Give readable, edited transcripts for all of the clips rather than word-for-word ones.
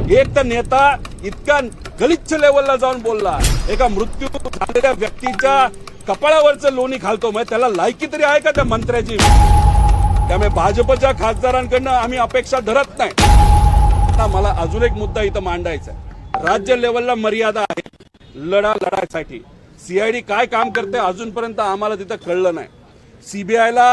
एक तर नेता इतका गलिच्छ लेवलला जाऊन बोलला, एका मृत्यू झालेल्या व्यक्तीच्या कपाळावरचं लोणी घालतो, मग त्याला लायकी तरी आहे का त्या मंत्र्याची? त्यामुळे भाजपच्या खासदारांकडनं आम्ही अपेक्षा धरत नाही. आता मला अजून एक मुद्दा इथं मांडायचा आहे. राज्य लेवलला मर्यादा आहे लढायसाठी. सीआयडी काय काम करते अजूनपर्यंत आम्हाला तिथं कळलं नाही. सीबीआयला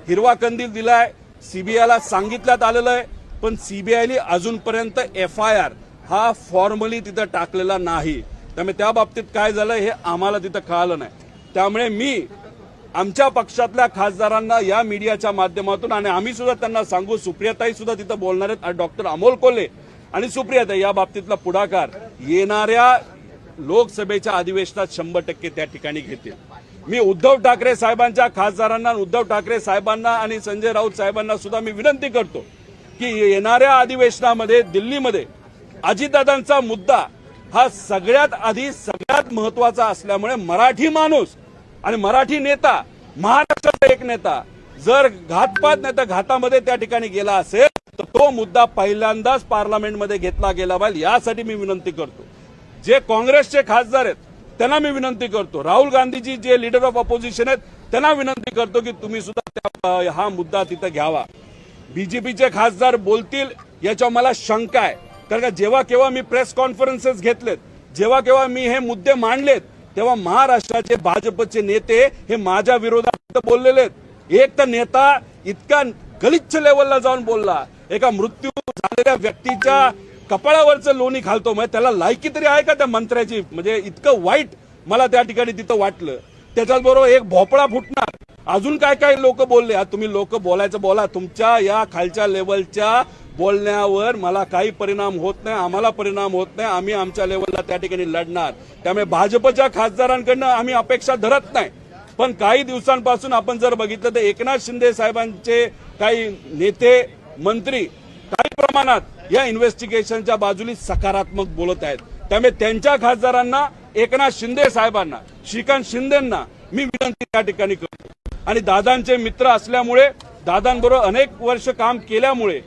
हिरवा कंदील दिलाय, सीबीआयला सांगितल्यात आलेलं आहे, पण सीबीआयने अजूनपर्यंत FIR हा फॉर्मली तिथं टाकलेला नाही. त्यामुळे त्या बाबतीत काय झालं हे आम्हाला तिथं कळालं नाही. त्यामुळे मी आमच्या पक्षातल्या खासदारांना या मीडियाच्या माध्यमातून, आणि आम्ही सुद्धा त्यांना सांगू, सुप्रियाताई सुद्धा तिथं बोलणार आहेत, डॉक्टर अमोल कोल्हे आणि सुप्रियाताई या बाबतीतला पुढाकार येणाऱ्या लोकसभेच्या अधिवेशनात 100% त्या ठिकाणी घेतील. मी उद्धव ठाकरे साहेबांच्या खासदारांना, उद्धव ठाकरे साहेबांना आणि संजय राऊत साहेबांना सुद्धा मी विनंती करतो की येणाऱ्या अधिवेशनामध्ये दिल्लीमध्ये अजितदादांचा मुद्दा हा सगळ्यात आधी सगळ्यात महत्वाचा असल्यामुळे मराठी माणूस आणि मराठी नेता, महाराष्ट्राचा एक नेता जर घातपात नाही तर घातामध्ये त्या ठिकाणी गेला असेल तर तो मुद्दा पहिल्यांदाच पार्लमेंटमध्ये घेतला गेला पाहिजे, यासाठी मी विनंती करतो. जे काँग्रेसचे खासदार आहेत त्यांना मी विनंती करतो, राहुल गांधीजी जे लीडर ऑफ ऑपोजिशन आहेत त्यांना विनंती करतो की तुम्ही सुद्धा हा मुद्दा तिथं घ्यावा. बीजेपीचे खासदार बोलतील याच्यावर मला शंका आहे, कारण का जेव्हा केव्हा मी प्रेस कॉन्फरन्सेस घेतलेत, जेव्हा केव्हा मी हे मुद्दे मांडलेत, तेव्हा महाराष्ट्राचे भाजपचे नेते हे माझ्या विरोधात बोललेले आहेत. एक तर नेता इतका गलिच्छ लेवलला जाऊन बोलला, एका मृत्यू झालेल्या व्यक्तीच्या कपाळावरचं लोणी घालतो, मग त्याला लायकी तरी आहे का त्या मंत्र्याची? म्हणजे इतकं वाईट मला त्या ठिकाणी तिथं वाटलं. त्याच्याचबरोबर एक भोपळा फुटणार, अजून काय काय लोक बोलले. तुम्ही लोक बोलायचं बोला, तुमच्या या खालच्या लेवलच्या बोलण्यावर मला काही परिणाम होत नाही, आम्हाला परिणाम होत नाही. आम्ही आमच्या लेवलला त्या ठिकाणी लढणार. त्यामुळे भाजपच्या खासदारांकडनं आम्ही अपेक्षा धरत नाही. पण काही दिवसांपासून आपण जर बघितलं तर एकनाथ शिंदे साहेबांचे काही नेते मंत्री काही प्रमाणात या इन्व्हेस्टिगेशनच्या बाजूने सकारात्मक बोलत आहेत. त्यामुळे त्यांच्या खासदारांना, एकनाथ शिंदे साहेबांना, श्रीकांत शिंदेंना मी विनंती त्या ठिकाणी करतो. आणि दादांचे मित्र असल्यामुळे, दादांबरोबर अनेक वर्ष काम केल्यामुळे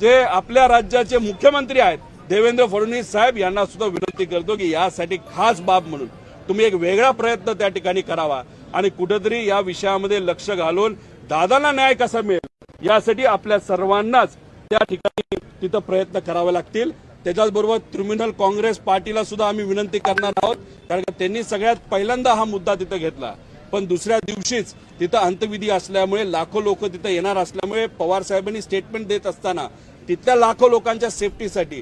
जे आपल्या राज्याचे मुख्यमंत्री आहेत देवेंद्र फडणवीस साहेब यांना सुद्धा विनंती करतो की यासाठी खास बाब म्हणून तुम्ही एक वेगळा प्रयत्न त्या ठिकाणी करावा आणि कुठेतरी या विषयामध्ये लक्ष घालून दादांना न्याय कसा मिळेल यासाठी आपल्या सर्वांनाच त्या ठिकाणी तिथं प्रयत्न करावे लागतील. त्याच्याचबरोबर तृणमूल काँग्रेस पार्टीला सुद्धा आम्ही विनंती करणार आहोत, कारण त्यांनी सगळ्यात पहिल्यांदा हा मुद्दा तिथं घेतला, पण दुसऱ्या दिवशीच तिथं अंतविधी असल्यामुळे लाखो लोक तिथं येणार असल्यामुळे पवार साहेबांनी स्टेटमेंट देत असताना तिथल्या लाखो लोकांच्या सेफ्टीसाठी